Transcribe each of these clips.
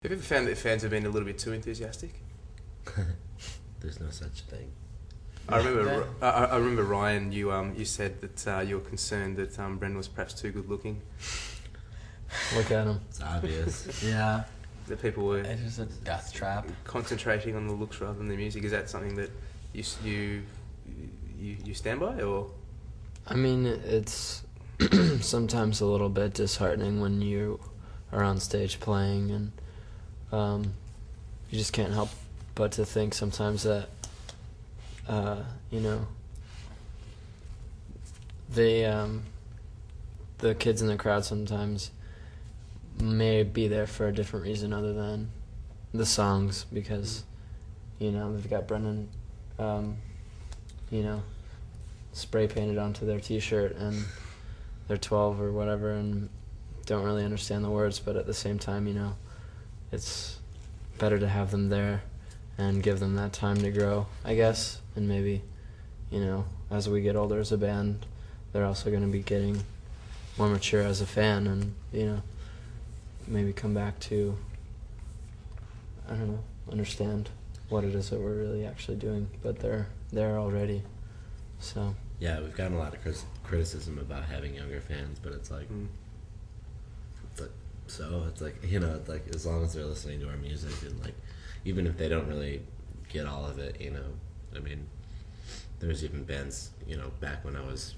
Have you ever found that fans have been a little bit too enthusiastic? There's no such thing. I remember, I remember Ryan. You said that you were concerned that Brendan was perhaps too good looking. Look at him. It's obvious. Yeah. That people were It's just a death trap. concentrating on the looks rather than the music. Is that something that you stand by, or? I mean, it's sometimes a little bit disheartening when you are on stage playing, and you just can't help but to think sometimes that, the kids in the crowd sometimes may be there for a different reason other than the songs, because, they've got Brendan, spray painted onto their T-shirt, and they're 12 or whatever and don't really understand the words, but at the same time, it's better to have them there and give them that time to grow, I guess, and maybe, as we get older as a band, they're also going to be getting more mature as a fan, and, maybe come back to, understand what it is that we're really actually doing, but they're there already, so. Yeah, we've gotten a lot of criticism about having younger fans, but it's like, it's like as long as they're listening to our music, and like, even if they don't really get all of it, I mean, there's even bands, back when I was,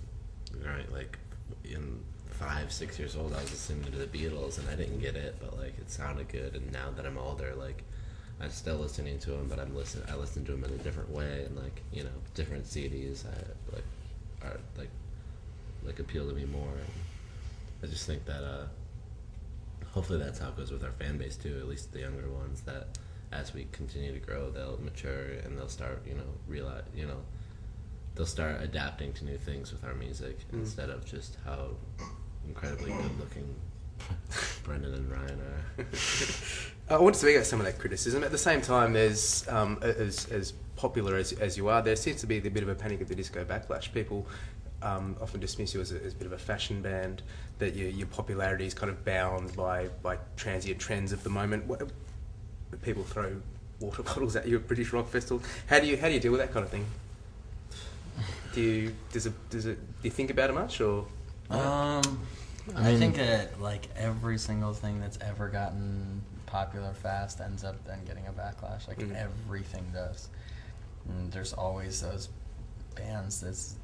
like, in 5-6 years old, I was listening to the Beatles, and I didn't get it, but like, it sounded good, and now that I'm older, like, I'm still listening to them, but I listen to them in a different way, and like, different CDs, appeal to me more, and I just think that, hopefully that's how it goes with our fan base too, at least the younger ones, that as we continue to grow, they'll mature and they'll start, realize, they'll start adapting to new things with our music instead of just how incredibly good looking Brendan and Ryan are. I want to speak about some of that criticism. At the same time, there's as popular as you are, there seems to be a bit of a Panic at the Disco backlash. People often dismiss you as a bit of a fashion band, that your popularity is kind of bound by transient trends of the moment. People throw water bottles at you at British Rock Festival. How do you deal with that kind of thing? Do you think about it much, or? I think that like every single thing that's ever gotten popular fast ends up then getting a backlash. Like everything does. And there's always those bands that's,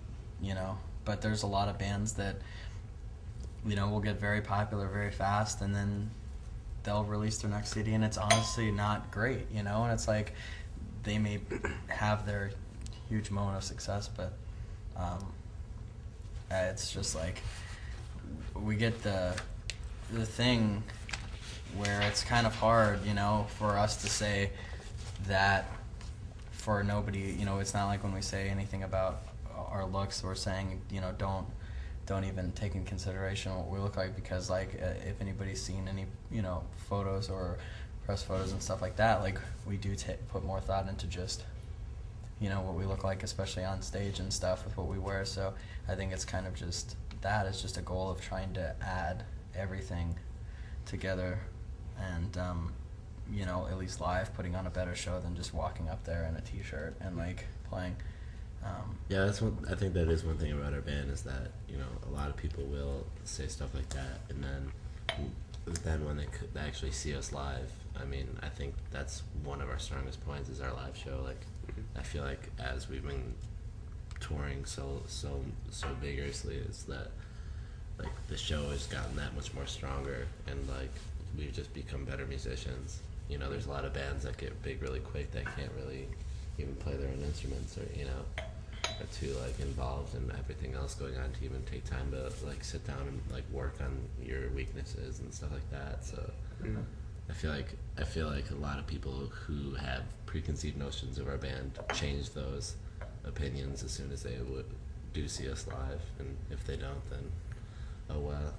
but there's a lot of bands that, will get very popular very fast, and then they'll release their next CD and it's honestly not great, and it's like they may have their huge moment of success, but it's just like we get the thing where it's kind of hard, for us to say that for nobody, it's not like when we say anything about our looks, we're saying, don't even take in consideration what we look like, because like if anybody's seen any, photos or press photos and stuff like that, like we do put more thought into just, what we look like, especially on stage and stuff with what we wear. So I think it's kind of just that is just a goal of trying to add everything together, and at least live, putting on a better show than just walking up there in a T-shirt and like playing. Yeah, I think that is one thing about our band, is that a lot of people will say stuff like that, and then when they actually see us live, I mean, I think that's one of our strongest points, is our live show. Like, I feel like as we've been touring so vigorously, is that like the show has gotten that much more stronger, and like we've just become better musicians. There's a lot of bands that get big really quick that can't really even play their own instruments, or are too like involved in everything else going on to even take time to like sit down and like work on your weaknesses and stuff like that. So I feel like a lot of people who have preconceived notions of our band change those opinions as soon as they do see us live, and if they don't, then oh well.